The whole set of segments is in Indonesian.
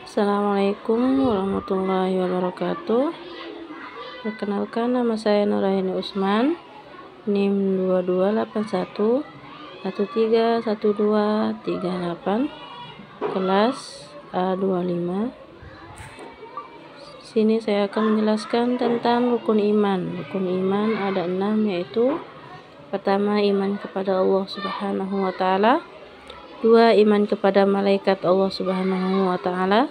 Assalamualaikum warahmatullahi wabarakatuh. Perkenalkan, nama saya Nuraini Usman, NIM 2281131238, kelas A25. Sini saya akan menjelaskan tentang rukun iman. Rukun iman ada 6, yaitu pertama, iman kepada Allah Subhanahu wa taala. 2. Iman kepada malaikat Allah Subhanahu wa taala.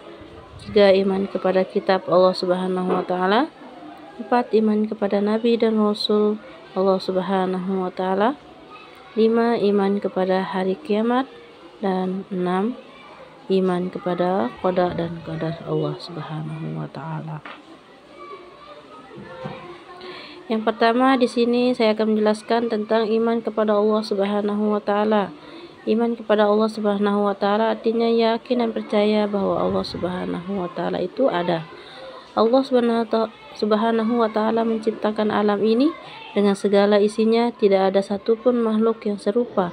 3. Iman kepada kitab Allah Subhanahu wa taala. 4. Iman kepada nabi dan rasul Allah Subhanahu wa taala. 5. Iman kepada hari kiamat. Dan 6. Iman kepada qada dan qadar Allah Subhanahu wa taala. Yang pertama, di sini saya akan menjelaskan tentang iman kepada Allah Subhanahu wa taala. Iman kepada Allah Subhanahu wa taala artinya yakin dan percaya bahwa Allah Subhanahu wa taala itu ada. Allah Subhanahu wa taala menciptakan alam ini dengan segala isinya, tidak ada satupun makhluk yang serupa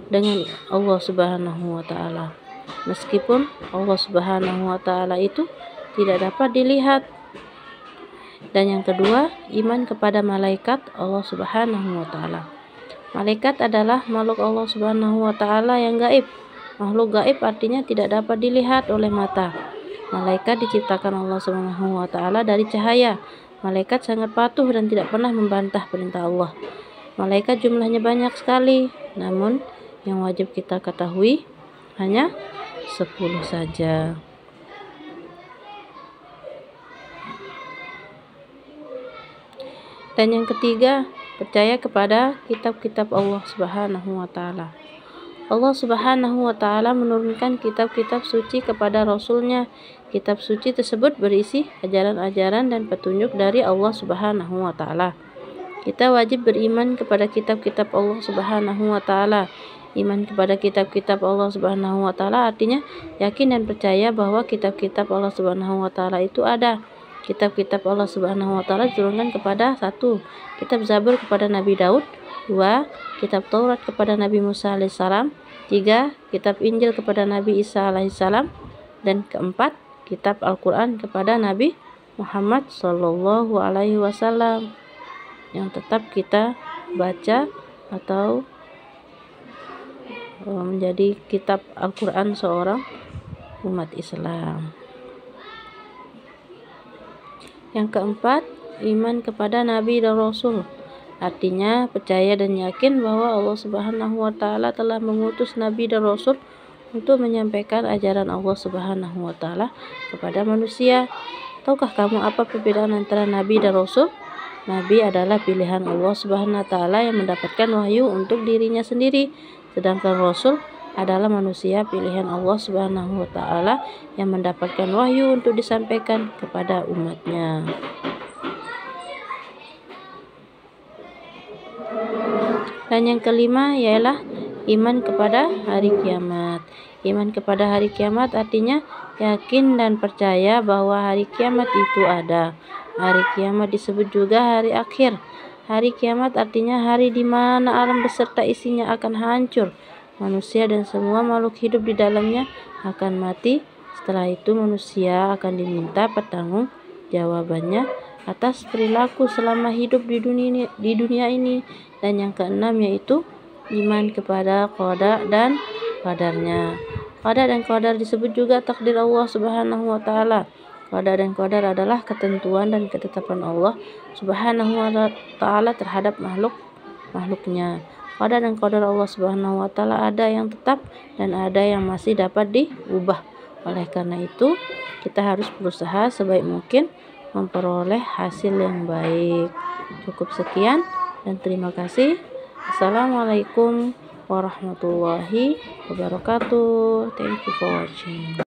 dengan Allah Subhanahu wa taala. Meskipun Allah Subhanahu wa taala itu tidak dapat dilihat. Dan yang kedua, iman kepada malaikat Allah Subhanahu wa taala. Malaikat adalah makhluk Allah Subhanahu wa taala yang gaib. Makhluk gaib artinya tidak dapat dilihat oleh mata. Malaikat diciptakan Allah Subhanahu wa taala dari cahaya. Malaikat sangat patuh dan tidak pernah membantah perintah Allah. Malaikat jumlahnya banyak sekali, namun yang wajib kita ketahui hanya 10 saja. Dan yang ketiga, percaya kepada kitab-kitab Allah Subhanahu wa taala. Allah Subhanahu wa taala menurunkan kitab-kitab suci kepada Rasul-Nya. Kitab suci tersebut berisi ajaran-ajaran dan petunjuk dari Allah Subhanahu wa taala. Kita wajib beriman kepada kitab-kitab Allah Subhanahu wa taala. Iman kepada kitab-kitab Allah Subhanahu wa taala artinya yakin dan percaya bahwa kitab-kitab Allah Subhanahu wa taala itu ada. Kitab-kitab Allah Subhanahu wa taala diturunkan kepada 1. Kitab Zabur kepada Nabi Daud. 2. Kitab Taurat kepada Nabi Musa alaihissalam. 3. Kitab Injil kepada Nabi Isa alaihissalam. Dan keempat, kitab Al-Quran kepada Nabi Muhammad sallallahu alaihi wasallam, yang tetap kita baca atau menjadi kitab Al-Quran seorang umat Islam. Yang keempat, iman kepada nabi dan rasul. Artinya percaya dan yakin bahwa Allah Subhanahu wa taala telah mengutus nabi dan rasul untuk menyampaikan ajaran Allah Subhanahu wa taala kepada manusia. Tahukah kamu apa perbedaan antara nabi dan rasul? Nabi adalah pilihan Allah Subhanahu wa taala yang mendapatkan wahyu untuk dirinya sendiri, sedangkan rasul adalah manusia pilihan Allah Subhanahu wa taala yang mendapatkan wahyu untuk disampaikan kepada umatnya. Dan yang kelima ialah iman kepada hari kiamat. Iman kepada hari kiamat artinya yakin dan percaya bahwa hari kiamat itu ada. Hari kiamat disebut juga hari akhir. Hari kiamat artinya hari di mana alam beserta isinya akan hancur. Manusia dan semua makhluk hidup di dalamnya akan mati. Setelah itu manusia akan diminta pertanggungjawabannya atas perilaku selama hidup di dunia ini. Dan yang keenam yaitu iman kepada qada dan qadarnya. Qada dan qadar disebut juga takdir Allah Subhanahu wa taala. Qada dan qadar adalah ketentuan dan ketetapan Allah Subhanahu wa taala terhadap makhluknya. Qada dan qadar Allah Subhanahu wa taala ada yang tetap dan ada yang masih dapat diubah. Oleh karena itu, kita harus berusaha sebaik mungkin memperoleh hasil yang baik. Cukup sekian dan terima kasih. Assalamualaikum warahmatullahi wabarakatuh. Thank you for watching.